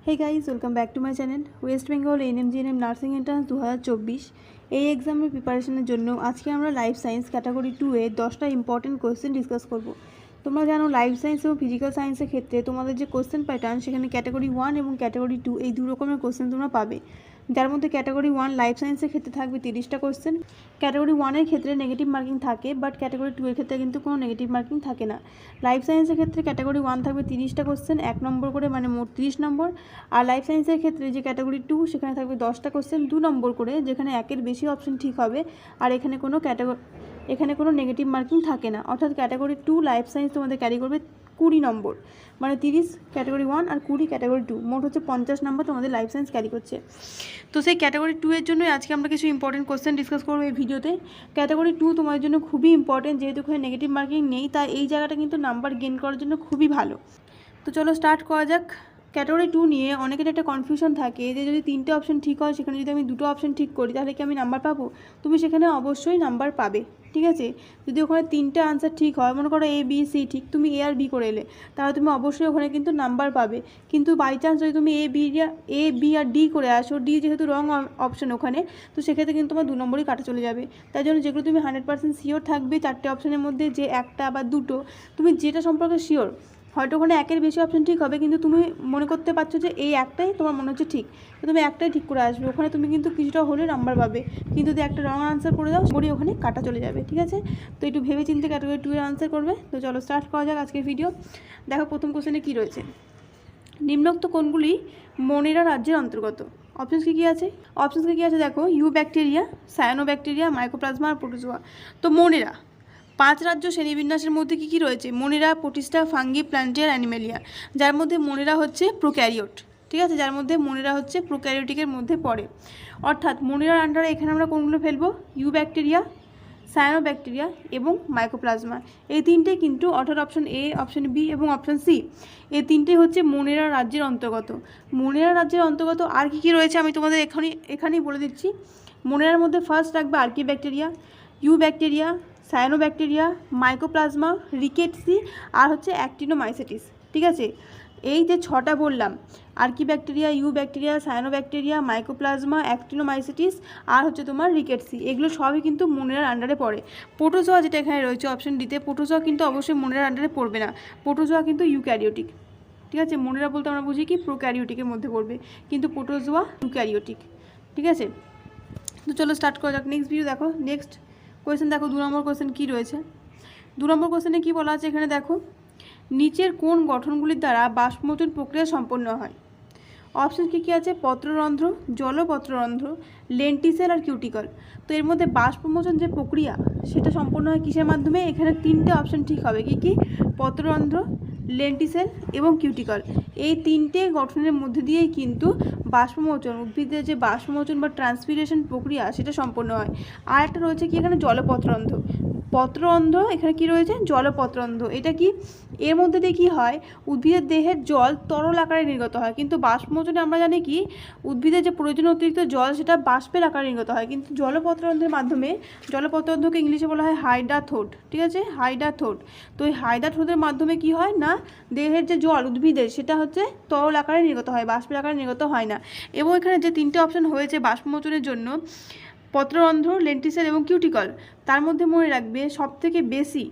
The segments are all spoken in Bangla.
Hey guys welcome back to my channel West Bengal ANM GNM nursing entrance 2024 এই এক্সামের প্রিপারেশনের জন্য আজকে আমরা লাইফ সায়েন্স ক্যাটাগরি 2 এ 10টা ইম্পর্টেন্ট কোয়েশ্চেন ডিসকাস করব। তোমরা জানো লাইফ সায়েন্স এবং ফিজিক্যাল সায়েন্সের ক্ষেত্রে তোমাদের যে কোয়েশ্চেন প্যাটার্ন সেখানে ক্যাটাগরি 1 এবং ক্যাটাগরি 2 এই দু রকমের কোয়েশ্চেন তোমরা পাবে, যার মধ্যে ক্যাটাগরি 1 লাইফ সায়েন্সের ক্ষেত্রে থাকবে 30টা কোয়েশ্চেন। ক্যাটাগরি 1 এর ক্ষেত্রে নেগেটিভ মার্কিং থাকে, বাট ক্যাটাগরি 2 এর ক্ষেত্রে কিন্তু কোনো নেগেটিভ মার্কিং থাকে না। লাইফ সায়েন্সের ক্ষেত্রে ক্যাটাগরি 1 থাকবে 30টা কোয়েশ্চেন, 1 নম্বর করে, মানে মোট 30 নম্বর। আর লাইফ সায়েন্সের ক্ষেত্রে যে ক্যাটাগরি 2 সেখানে থাকবে 10টা কোয়েশ্চেন, 2 নম্বর করে, যেখানে একের বেশি অপশন ঠিক হবে। আর এখানে কোনো নেগেটিভ মার্কিং থাকে না, অর্থাৎ ক্যাটাগরি 2 লাইফ সায়েন্স তোমাদের ক্যারি করবে 20 নম্বর, মানে 30 ক্যাটাগরি 1 আর 20 ক্যাটাগরি 2, মোট হচ্ছে 50 নম্বর তোমাদের লাইফ সায়েন্স ক্যারি করছে। তো সেই ক্যাটাগরি 2 এর জন্যই আজকে আমরা কিছু ইম্পর্টেন্ট কোশ্চেন ডিসকাস করবো এই ভিডিওতে। ক্যাটাগরি 2 তোমাদের জন্য খুবই ইম্পর্টেন্ট, যেহেতু এখানে নেগেটিভ মার্কিং নেই, তাই এই জায়গাটা কিন্তু নাম্বার গেইন করার জন্য খুবই ভালো। তো চলো স্টার্ট করা যাক। ক্যাটাগরি 2 নিয়ে অনেকের একটা কনফিউশন থাকে যে যদি 3টে অপশন ঠিক হয়, সেখানে যদি আমি 2টো অপশন ঠিক করি তাহলে কি আমি নাম্বার পাবো? তুমি সেখানে অবশ্যই নাম্বার পাবে, ঠিক আছে। যদি ওখানে 3টে আনসার ঠিক হয়, মনে করো এ বি সি ঠিক, তুমি এ আর বি করে এলে, তাহলে তুমি অবশ্যই ওখানে কিন্তু নাম্বার পাবে। কিন্তু বাই চান্স যদি তুমি এ বি আর ডি করে আসো, ডি যেহেতু রং অপশন ওখানে, তো সেক্ষেত্রে কিন্তু তোমার 2 নম্বরই কাটা চলে যাবে। তাই জন্য যেগুলো তুমি 100% শিওর থাকবে 4টে অপশনের মধ্যে, যে একটা বা দুটো, তুমি যেটা সম্পর্কে শিওর, হয়তো ওখানে একের বেশি অপশন ঠিক হবে, কিন্তু তুমি মনে করতে পারছো যে এই একটাই তোমার মনে হচ্ছে ঠিক, তো তুমি একটাই ঠিক করে আসবে, ওখানে তুমি কিন্তু কিছুটা হলে নাম্বার পাবে। কিন্তু যদি একটা রং আনসার করে দাও, পরে ওখানে কাটা চলে যাবে, ঠিক আছে। তো একটু ভেবে চিন্তে ক্যাটাগরি 2 এর আনসার করবে। তো চলো স্টার্ট করা যাক আজকের ভিডিও। দেখো প্রথম কোশ্চেনে কী রয়েছে, নিম্নোক্ত কোনগুলি মোনেরা রাজ্যের অন্তর্গত? অপশনস কী আছে? দেখো, eubacteria, cyanobacteria, mycoplasma আর প্রোটোজোয়া। তো মোনেরা 5 রাজ্য শ্রেণীবিন্যাসের মধ্যে কী কী রয়েছে? Monera, protista, fungi, plantae, animalia, যার মধ্যে মোনেরা হচ্ছে প্রোক্যারিওট, ঠিক আছে, যার মধ্যে মোনেরা হচ্ছে প্রোক্যারিওটিকের মধ্যে পড়ে। অর্থাৎ মোনেরার আন্ডারে এখানে আমরা কোনগুলো ফেলবো? ইউ ব্যাকটেরিয়া, সায়ানো ব্যাকটেরিয়া এবং মাইকোপ্লাজমা, এই তিনটে কিন্তু, অর্থাৎ অপশন এ, অপশন বি এবং অপশন সি, এই তিনটে হচ্ছে মোনেরা রাজ্যের অন্তর্গত। মোনেরা রাজ্যের অন্তর্গত আর কী কী রয়েছে আমি তোমাদের এখানেই বলে দিচ্ছি। মোনেরার মধ্যে ফার্স্ট রাখবে archaebacteria, eubacteria, cyanobacteria, mycoplasma, rickettsia আর হচ্ছে অ্যাক্টিনোমাইসিটিস, ঠিক আছে। এই যে 6টা বললাম, archaebacteria, eubacteria, cyanobacteria, mycoplasma, actinomycetes আর হচ্ছে তোমার রিকেটসি, এগুলো সবই কিন্তু মোনেরার আন্ডারে পড়ে। প্রোটোজোয়া যেটা এখানে রয়েছে অপশন ডিতে, প্রোটোজোয়া কিন্তু অবশ্যই মোনেরার আন্ডারে পড়বে না, প্রোটোজোয়া কিন্তু ইউক্যারিওটিক, ঠিক আছে। মোনেরা বলতে আমরা বুঝি কি প্রোক্যারিওটিকের মধ্যে পড়বে, কিন্তু প্রোটোজোয়া ইউক্যারিওটিক, ঠিক আছে। তো চলো স্টার্ট করা যাক নেক্সট ভিডিও। দেখো নেক্সট কোয়েশ্চেন, দেখো 2 নম্বর কোয়েশ্চেন কী রয়েছে। 2 নম্বর কোয়েশ্চেনে কী বলা আছে এখানে দেখো, নিচের কোন গঠনগুলির দ্বারা বাষ্পমোচন প্রক্রিয়া সম্পন্ন হয়? অপশন কী কী আছে? পত্ররন্ধ্র, জলপত্ররন্ধ্র, লেন্টিসেল আর কিউটিকল। তো এর মধ্যে বাষ্পমোচন যে প্রক্রিয়া সেটা সম্পন্ন হয় কিসের মাধ্যমে? এখানে 3টে অপশন ঠিক হবে, কী কী? পত্ররন্ধ্র, লেন্টিসেল এবং কিউটিকল, এই 3টে গঠনের মধ্যে দিয়েই কিন্তু বাষ্পমোচন, উদ্ভিদের যে বাষ্পমোচন বা ট্রান্সপিরেশন প্রক্রিয়া সেটা সম্পন্ন হয়। আর একটা রয়েছে কি এখানে? জলপত্ররন্ধ্র। পত্ররন্ধ্র, এখানে কি রয়েছে? জলপত্ররন্ধ্র। এটা কি? এর মধ্যে দিয়ে কী হয়, উদ্ভিদের দেহের জল তরল আকারে নির্গত হয়, কিন্তু বাষ্পমোচনে আমরা জানি কি উদ্ভিদের যে প্রয়োজনীয় অতিরিক্ত জল সেটা বাষ্পের আকারে নির্গত হয়, কিন্তু জলপত্ররন্ধ্রের মাধ্যমে, জলপত্ররন্ধ্রকে ইংলিশে বলা হয় হাইডাথোড, ঠিক আছে, হাইডাথোড। তো এই হাইডাথোডের মাধ্যমে কি হয় না, দেহের যে জল উদ্ভিদের সেটা হচ্ছে তরল আকারে নির্গত হয়, বাষ্পের আকারে নির্গত হয় না। এবং এখানে যে 3টে অপশন হয়েছে বাষ্পমোচনের জন্য, পত্ররন্ধ্র, লেন্টিসেল এবং কিউটিকল, তার মধ্যে মনে রাখবে সবথেকে বেশি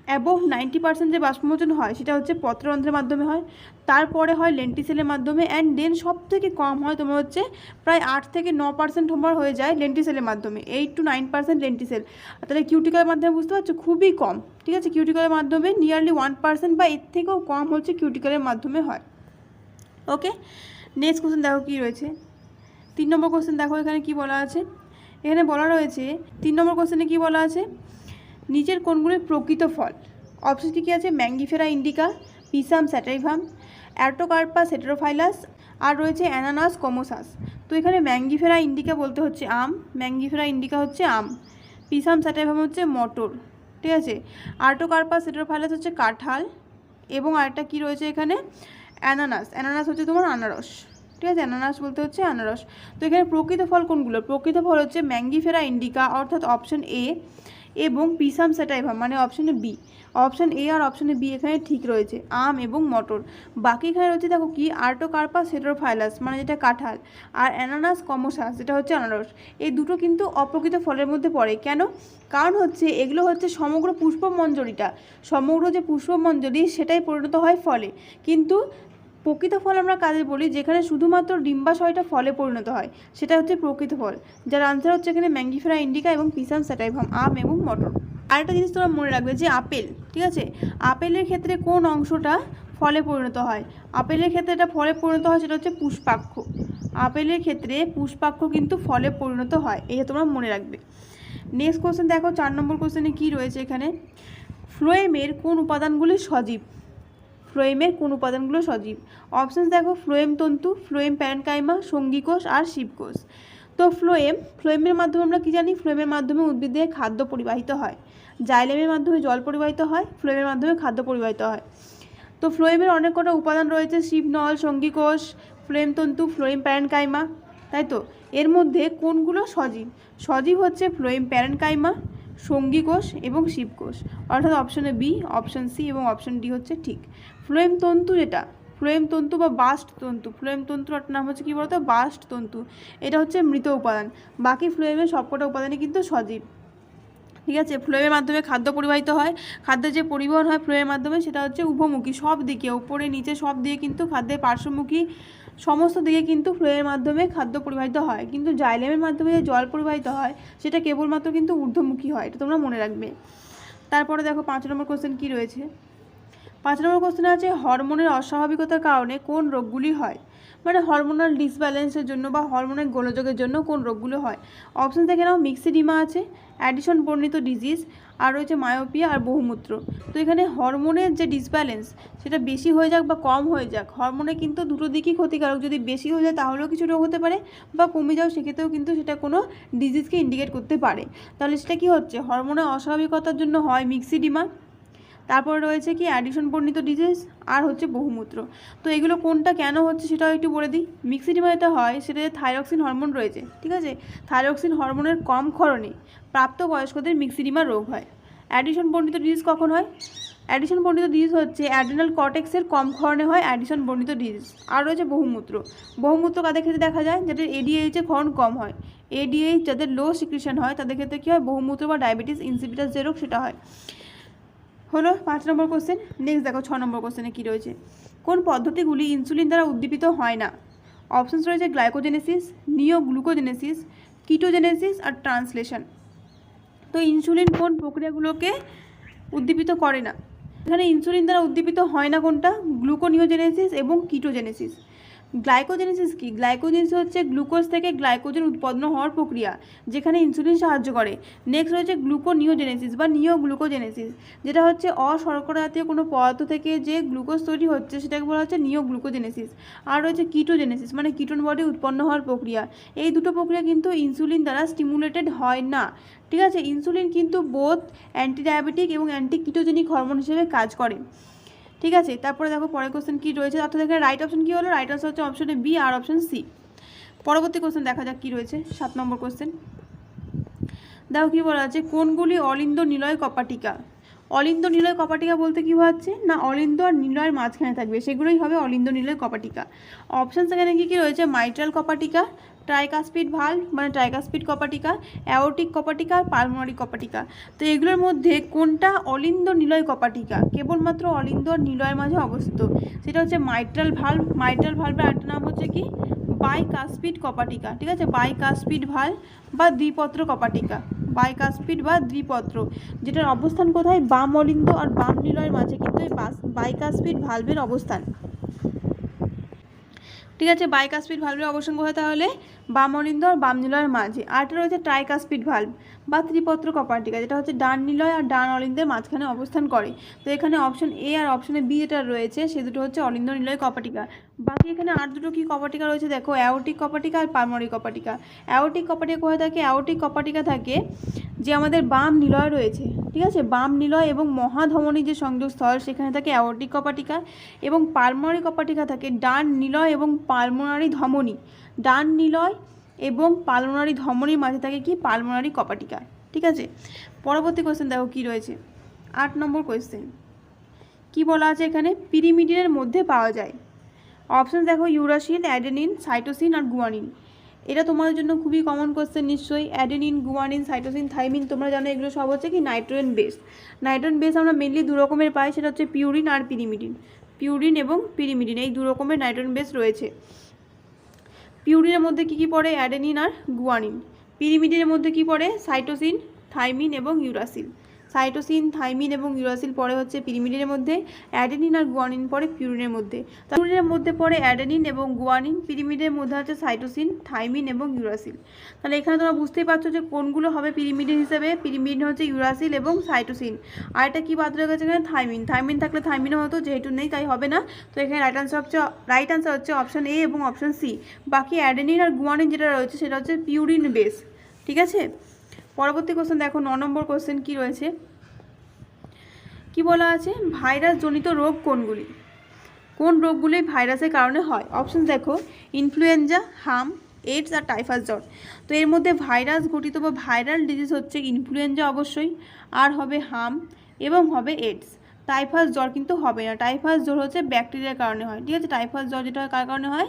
অ্যাবোভ 90% যে বাষ্পমোচন হয় সেটা হচ্ছে পত্ররন্ধ্রের মাধ্যমে হয়, তারপরে হয় লেন্টিসেলের মাধ্যমে, অ্যান্ড দেন সব থেকে কম হয় তোমার হচ্ছে প্রায় 8 থেকে 9% তোমার হয়ে যায় লেন্টিসেলের মাধ্যমে, 8 to 9% লেন্টিসেল। তাহলে কিউটিকলের মাধ্যমে বুঝতে পারছো খুবই কম, ঠিক আছে। কিউটিকলের মাধ্যমে নিয়ারলি 1% বা এর থেকেও কম হচ্ছে কিউটিকলের মাধ্যমে হয়। ওকে, নেক্সট কোশ্চেন দেখো কী রয়েছে। 3 নম্বর কোশ্চেন দেখো এখানে কি বলা আছে। এখানে বলা রয়েছে 3 নম্বর কোশ্চেনে কি বলা আছে, নিচের কোনগুলির প্রকৃত ফল? অপশন কী কী আছে? ম্যাঙ্গিফেরা ইন্ডিকা, পিসাম স্যাটাইভাম, অ্যারটোকার্পাস হেটেরোফাইলাস আর রয়েছে অ্যানানাস কোমোসাস। তো এখানে ম্যাঙ্গিফেরা ইন্ডিকা বলতে হচ্ছে আম, ম্যাঙ্গিফেরা ইন্ডিকা হচ্ছে আম, পিসাম স্যাটাইভাম হচ্ছে মটর, ঠিক আছে। অ্যারটোকার্পাস হেটেরোফাইলাস হচ্ছে কাঁঠাল, এবং আরেকটা কী রয়েছে এখানে? অ্যানানাস, অ্যানানাস হচ্ছে তোমার আনারস, ঠিক আছে, অ্যানানাস বলতে হচ্ছে আনারস। তো এখানে প্রকৃত ফল কোনগুলো? প্রকৃত ফল হচ্ছে ম্যাঙ্গিফেরা ইন্ডিকা, অর্থাৎ অপশন এ, এবং পিসাম স্যাটাইভাম, মানে অপশানে বি, অপশান এ আর অপশানে বি এখানে ঠিক রয়েছে, আম এবং মটর। বাকি এখানে রয়েছে দেখো কি আর্টোকার্পাস হেটেরোফাইলাস, মানে যেটা কাঁঠাল, আর অ্যানানাস কমোসাস, যেটা হচ্ছে আনারস। এই দুটো কিন্তু অপ্রকৃত ফলের মধ্যে পড়ে। কেন? কারণ হচ্ছে এগুলো হচ্ছে সমগ্র পুষ্পমঞ্জরিটা, সমগ্র যে পুষ্পমঞ্জরি সেটাই পরিণত হয় ফলে। কিন্তু প্রকৃত ফল আমরা কাজে বলি যেখানে শুধুমাত্র ডিম্বাশয়টা ফলে পরিণত হয়, সেটা হচ্ছে প্রকৃত ফল, যার আনসার হচ্ছে এখানে ম্যাঙ্গিফেরা ইন্ডিকা এবং পিসাম স্যাটাইভাম, আম এবং মটর। আরেকটা জিনিস তোমরা মনে রাখবে যে আপেল, ঠিক আছে, আপেলের ক্ষেত্রে কোন অংশটা ফলে পরিণত হয়? আপেলের ক্ষেত্রে এটা ফলে পরিণত হয়, সেটা হচ্ছে পুষ্পাক্ষ। আপেলের ক্ষেত্রে পুষ্পাক্ষ কিন্তু ফলে পরিণত হয়, এটা তোমরা মনে রাখবে। নেক্সট কোশ্চেন দেখো, 4 নম্বর কোশ্চেনে কী রয়েছে এখানে, ফ্লোয়েমের কোন উপাদানগুলি সজীব? ফ্লোয়েমের কোন উপাদানগুলো সজীব? অপশানস দেখো, ফ্লোয়েম তন্তু, ফ্লোয়েম প্যারেনকাইমা, সঙ্গীকোষ আর শিবকোষ। তো ফ্লোয়েমের মাধ্যমে আমরা কি জানি? ফ্লোয়েমের মাধ্যমে উদ্ভিদে খাদ্য পরিবাহিত হয়, জাইলেমের মাধ্যমে জল পরিবাহিত হয়, ফ্লোয়েমের মাধ্যমে খাদ্য পরিবাহিত হয়। তো ফ্লোয়েমের অনেক কটা উপাদান রয়েছে, শিবনল, সঙ্গীকোষ, ফ্লোয়েম তন্তু, ফ্লোয়েম প্যারেনকাইমা, তাই তো? এর মধ্যে কোনগুলো সজীব? সজীব হচ্ছে ফ্লোয়েম প্যারেনকাইমা, সঙ্গীকোষ এবং শিবকোষ, অর্থাৎ অপশানে বি, অপশান সি এবং অপশান ডি হচ্ছে ঠিক। ফ্লোয়েম তন্তু, যেটা ফ্লোয়েম তন্তু বা বাস্ট তন্তু, ফ্লোয়েম তন্তুর একটা নাম হচ্ছে কী বলতো? বাস্ট তন্তু। এটা হচ্ছে মৃত উপাদান। বাকি ফ্লোয়েমের সবকটা উপাদানই কিন্তু সজীব, ঠিক আছে। ফ্লোয়েমের মাধ্যমে খাদ্য পরিবাহিত হয়, খাদ্যের যে পরিবহন হয় ফ্লোয়েমের মাধ্যমে সেটা হচ্ছে উভমুখী, সব দিকে, উপরে নিচে সব দিকে কিন্তু খাদ্যের পার্শ্বমুখী সমস্ত দিকে কিন্তু ফ্লোয়েমের মাধ্যমে খাদ্য পরিবাহিত হয়। কিন্তু জাইলেমের মাধ্যমে যে জল পরিবাহিত হয় সেটা কেবলমাত্র কিন্তু ঊর্ধ্বমুখী হয়, এটা তোমরা মনে রাখবে। তারপরে দেখো 5 নম্বর কোশ্চেন কী রয়েছে। 5 নম্বর কোশ্চেন আছে, হরমোনের অস্বাভাবিকতার কারণে কোন রোগগুলি হয়? মানে হরমোনাল ডিসব্যালেন্সের জন্য বা হরমোনের গোলযোগের জন্য কোন রোগগুলো হয়? অপশান থেকে নাও, মিক্সিডিমা আছে, অ্যাডিশন বর্ণিত ডিজিজ, আর রয়েছে মায়োপিয়া আর বহুমূত্র। তো এখানে হরমোনের যে ডিসব্যালেন্স সেটা বেশি হয়ে যাক বা কম হয়ে যাক, হরমোনে কিন্তু দুটো দিকই ক্ষতিকারক। যদি বেশি হয়ে যায় তাহলেও কিছু রোগ হতে পারে, বা কমে যাও সেক্ষেত্রেও কিন্তু সেটা কোনো ডিজিজকে ইন্ডিকেট করতে পারে। তাহলে সেটা কী হচ্ছে? হরমোনের অস্বাভাবিকতার জন্য হয় মিক্সিডিমা, তারপরে রয়েছে কি অ্যাডিশন বর্ণিত ডিজিজ, আর হচ্ছে বহুমূত্র। তো এগুলো কোনটা কেন হচ্ছে সেটাও একটু বলে দিই। মিক্সিডিমা যেটা হয় সেটা থাইরক্সিন হরমোন রয়েছে, ঠিক আছে, থাইরক্সিন হরমোনের কম ক্ষরণে প্রাপ্তবয়স্কদের মিক্সিডিমা রোগ হয়। অ্যাডিশন বর্ণিত ডিজিজ কখন হয়? অ্যাডিশন বর্ণিত ডিজিজ হচ্ছে অ্যাড্রিনাল কর্টেক্সের কম ক্ষরণে হয় অ্যাডিশন বর্ণিত ডিজিজ। আর রয়েছে বহুমূত্র। বহুমূত্র কাদের ক্ষেত্রে দেখা যায়? যাদের এডিএইচের ক্ষরণ কম হয়, এডিএইচ যাদের লো সিক্রিশন হয় তাদের ক্ষেত্রে কী হয়? বহুমূত্র বা ডায়াবেটিস ইনসিপিটাস যে রোগ সেটা হয়। হলো 5 নম্বর কোশ্চেন। নেক্সট দেখো 6 নম্বর কোশ্চেনে কী রয়েছে, কোন পদ্ধতিগুলি ইনসুলিন দ্বারা উদ্দীপিত হয় না? অপশানস রয়েছে গ্লাইকোজেনেসিস, নিওগ্লুকোজেনেসিস, কিটোজেনেসিস আর ট্রান্সলেশন। তো ইনসুলিন কোন প্রক্রিয়াগুলোকে উদ্দীপিত করে না? এখানে ইনসুলিন দ্বারা উদ্দীপিত হয় না কোনটা? গ্লুকোনিওজেনেসিস এবং কিটোজেনেসিস। গ্লাইকোজেনেসিস কি? গ্লাইকোজেনেসিস হচ্ছে গ্লুকোজ থেকে গ্লাইকোজেন উৎপন্ন হওয়ার প্রক্রিয়া, যেখানে ইনসুলিন সাহায্য করে। নেক্সট রয়েছে গ্লুকোনিওজেনেসিস বা নিওগ্লুকোজেনেসিস, যেটা হচ্ছে অশর্করা জাতীয় কোনো পদার্থ থেকে যে গ্লুকোজ তৈরি হচ্ছে সেটাকে বলা হচ্ছে নিওগ্লুকোজেনেসিস। আর রয়েছে কিটোজেনেসিস, মানে কিটোন বডি উৎপন্ন হওয়ার প্রক্রিয়া। এই দুটো প্রক্রিয়া কিন্তু ইনসুলিন দ্বারা স্টিমুলেটেড হয় না, ঠিক আছে। ইনসুলিন কিন্তু বোথ অ্যান্টি ডায়াবেটিক এবং অ্যান্টি কিটোজেনিক হরমোন হিসেবে কাজ করে, ঠিক আছে। তারপরে দেখো পরের কোশ্চেন কী রয়েছে, অর্থাৎ এখানে রাইট অপশন কী হলো? রাইট আনসার হচ্ছে অপশনে বি আর অপশন সি। পরবর্তী কোশ্চেন দেখা যাক কী রয়েছে, 7 নম্বর কোশ্চেন। দেখো কী বলা আছে, কোনগুলি অলিন্দ নিলয় কপাটিকা? অলিন্দ নিলয় কপাটিকা বলতে কী বোঝাচ্ছে না? অলিন্দ আর নিলয়ের মাঝখানে থাকবে, সেগুলোই হবে অলিন্দ নিলয় কপাটিকা। অপশান সেখানে কী কী রয়েছে? মাইট্রাল কপাটিকা, ট্রাইকাসপিড ভাল্ভ মানে ট্রাইকাসপিড কপাটিকা, অ্যাওর্টিক কপাটিকা আর পালমোনারি কপাটিকা। তো এগুলোর মধ্যে কোনটা অলিন্দ নিলয় কপাটিকা? কেবলমাত্র অলিন্দ আর নিলয়ের মাঝে অবস্থিত, সেটা হচ্ছে মাইট্রাল ভাল্ভ। মাইট্রাল ভাল্ভের আরেকটা নাম হচ্ছে কি? বাইকাসপিড কপাটিকা, ঠিক আছে, বাইকাসপিড ভাল্ভ বা দ্বিপত্র কপাটিকা, বাইকাসপিড বা দ্বিপত্র, যেটার অবস্থান কোথায়? বাম অলিন্দ আর বাম নিলয়ের মাঝে কিন্তু এই বাইকাসপিড ভাল্ভের অবস্থান, ঠিক আছে। বাইকাসপিড ভাল্ভের অবস্থান কোথায় তাহলে? বাম অলিন্দ আর বাম নিলয়ের মাঝে। আরটা রয়েছে ট্রাইকাসপিড ভাল্ভ বা ত্রিপত্র কপাটিকা, যেটা হচ্ছে ডান নিলয় আর ডান অলিন্দের মাঝখানে অবস্থান করে। তো এখানে অপশন এ আর অপশনে বি যেটা রয়েছে সে দুটো হচ্ছে অলিন্দ নিলয় কপাটিকা। বাকি এখানে আর দুটো কি কপাটিকা রয়েছে দেখো, অ্যাওর্টিক কপাটিকা আর পালমোনারি কপাটিকা। অ্যাওর্টিক কপাটিকা কোথায় থাকে? অ্যাওর্টিক কপাটিকা থাকে যে আমাদের বাম নিলয় রয়েছে, ঠিক আছে, বাম নিলয় এবং মহাধমনী যে সংযোগস্থল সেখানে থাকে অ্যাওর্টিক কপাটিকা। এবং পালমোনারি কপাটিকা থাকে ডান নিলয় এবং পালমোনারি ধমনী, ডান নিলয় এবং পালমোনারি ধমনীর মাঝে থাকে কি? পালমোনারি কপাটিকা, ঠিক আছে। পরবর্তী কোয়েশ্চেন দেখো কী রয়েছে, 8 নম্বর কোয়েশ্চেন কি বলা আছে এখানে, পিরিমিডিনের মধ্যে পাওয়া যায়। অপশান দেখো ইউরাসিল, অ্যাডেনিন, সাইটোসিন আর গুয়ানিন। এটা তোমাদের জন্য খুবই কমন কোয়েশ্চেন নিশ্চয়ই। অ্যাডেনিন, গুয়ানিন, সাইটোসিন, থাইমিন, তোমরা জানো এগুলো সব হচ্ছে কি নাইট্রোজেন বেস। নাইট্রোজেন বেস আমরা মেনলি দু রকমের পাই, সেটা হচ্ছে পিউরিন আর পিরিমিডিন। পিউরিন এবং পিরিমিডিন এই দু রকমের নাইট্রোজেন বেস রয়েছে। পিউরিনের মধ্যে কী কী পড়ে, অ্যাডেনিন আর গুয়ানিন। পিরিমিডিনের মধ্যে কী পড়ে, সাইটোসিন, থাইমিন এবং ইউরাসিল। সাইটোসিন, থাইমিন এবং ইউরাসিল পড়ে হচ্ছে পিরিমিডিনের মধ্যে, অ্যাডেনিন আর গুয়ানিন পড়ে পিউরিনের মধ্যে। পিউরিনের মধ্যে পড়ে অ্যাডেনিন এবং গুয়ানিন, পিরিমিডের মধ্যে হচ্ছে সাইটোসিন, থাইমিন এবং ইউরাসিল। তাহলে এখানে তোমরা বুঝতেই পারছো যে কোনগুলো হবে পিরিমিডিন হিসেবে। পিরিমিডিন হচ্ছে ইউরাসিল এবং সাইটোসিন। আর এটা কি বাদ রয়ে গেছে এখানে, থাইমিন। থাইমিন থাকলে থাইমিনও হতো, যেহেতু নেই তাই হবে না। তো এখানে রাইট আনসার হচ্ছে অপশান এ এবং অপশান সি। বাকি অ্যাডেনিন আর গুয়ানিন যেটা রয়েছে সেটা হচ্ছে পিউরিন বেস। ঠিক আছে। পরবর্তী কোশ্চেন দেখো 9 নম্বর কোশ্চেন কি রয়েছে, কি বলা আছে, ভাইরাস জনিত রোগ কোনগুলি, কোন রোগগুলি ভাইরাসের কারণে হয়। অপশন দেখো ইনফ্লুয়েঞ্জা, হাম, এইডস আর টাইফাস জ্বর। তো এর মধ্যে ভাইরাস ঘটিত বা ভাইরাল ডিজিজ হচ্ছে ইনফ্লুয়েঞ্জা অবশ্যই, আর হবে হাম এবং হবে এইডস। টাইফাস জ্বর কিন্তু হবে না, টাইফাস জ্বর হচ্ছে ব্যাকটেরিয়ার কারণে হয়। ঠিক আছে, টাইফাস জ্বর যেটা কার কারণে হয়,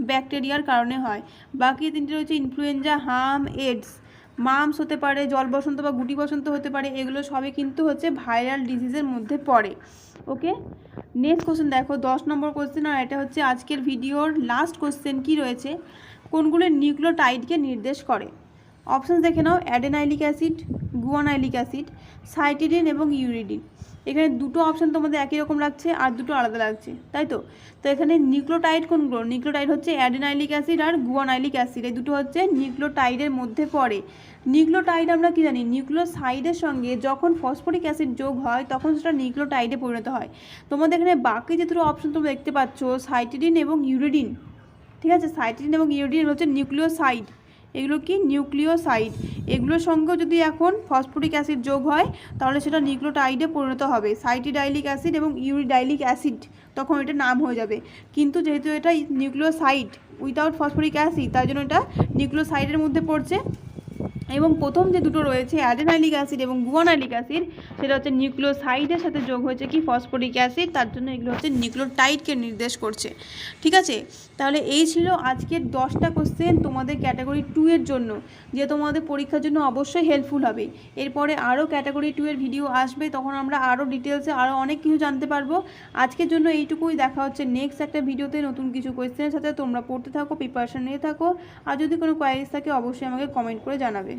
ব্যাকটেরিয়ার কারণে হয়। বাকি তিনটে রয়েছে ইনফ্লুয়েঞ্জা, হাম, এইডস। মামস হতে পারে, জল বসন্ত বা গুটি বসন্ত হতে পারে, এগুলো সবই কিন্তু হচ্ছে ভাইরাল ডিজিজের মধ্যে পড়ে। ওকে, নেক্সট কোশ্চেন দেখো 10 নম্বর কোশ্চেন, আর এটা হচ্ছে আজকের ভিডিওর লাস্ট কোশ্চেন। কি রয়েছে, কোনগুলো নিউক্লিওটাইডকে নির্দেশ করে। অপশান দেখে নাও, অ্যাডেনাইলিক অ্যাসিড, গুয়ানাইলিক অ্যাসিড, সাইটিডিন এবং ইউরিডিন। এখানে দুটো অপশান তোমাদের একই রকম লাগছে আর দুটো আলাদা লাগছে, তাই তো। তো এখানে নিউক্লিওটাইড কোনগুলো, নিউক্লিওটাইড হচ্ছে অ্যাডেনাইলিক অ্যাসিড আর গুয়ানাইলিক অ্যাসিড, এই দুটো হচ্ছে নিউক্লিওটাইডের মধ্যে পড়ে। নিউক্লিওটাইড আমরা কি জানি, নিউক্লিওসাইডের সঙ্গে যখন ফসফরিক অ্যাসিড যোগ হয় তখন সেটা নিউক্লিওটাইডে পরিণত হয়। তোমাদের এখানে বাকি যে দুটো অপশন তোমরা দেখতে পাচ্ছ, সাইটিডিন এবং ইউরিডিন। ঠিক আছে, সাইটিডিন এবং ইউরিডিন হচ্ছে নিউক্লিওসাইড, এগুলো কি নিউক্লিওসাইড। এগুলোর সঙ্গেও যদি এখন ফসফরিক অ্যাসিড যোগ হয় তাহলে সেটা নিউক্লিওটাইডে পরিণত হবে, সাইটিডাইলিক অ্যাসিড এবং ইউরিডাইলিক অ্যাসিড, তখন এটা নাম হয়ে যাবে। কিন্তু যেহেতু এটা নিউক্লিওসাইড উইদাউট ফসফরিক অ্যাসিড, তাই জন্য এটা নিউক্লিওসাইডের মধ্যে পড়ছে। এবং প্রথম যে দুটো রয়েছে অ্যাডেনাইলিক অ্যাসিড এবং গুয়ানাইলিক অ্যাসিড, সেটা হচ্ছে নিউক্লিওসাইডের সাথে যোগ হয়েছে কি ফসফরিক অ্যাসিড, তার জন্য এগুলো হচ্ছে নিউক্লিওটাইডকে নির্দেশ করছে। ঠিক আছে, তাহলে এই ছিল আজকের 10টা কোশ্চেন তোমাদের ক্যাটাগরি 2 এর জন্য, যে তোমাদের পরীক্ষার জন্য অবশ্যই হেল্পফুল হবে। এরপরে আরও ক্যাটাগরি 2 এর ভিডিও আসবে, তখন আমরা আরও ডিটেলসে আরও অনেক কিছু জানতে পারবো। আজকের জন্য এইটুকুই, দেখা হচ্ছে নেক্সট একটা ভিডিওতে নতুন কিছু কোয়েশ্চেনের সাথে। তোমরা পড়তে থাকো, প্রিপারেশন নিয়ে থাকো, আর যদি কোনো কোয়ারিজ থাকে অবশ্যই আমাকে কমেন্ট করে জানাবে।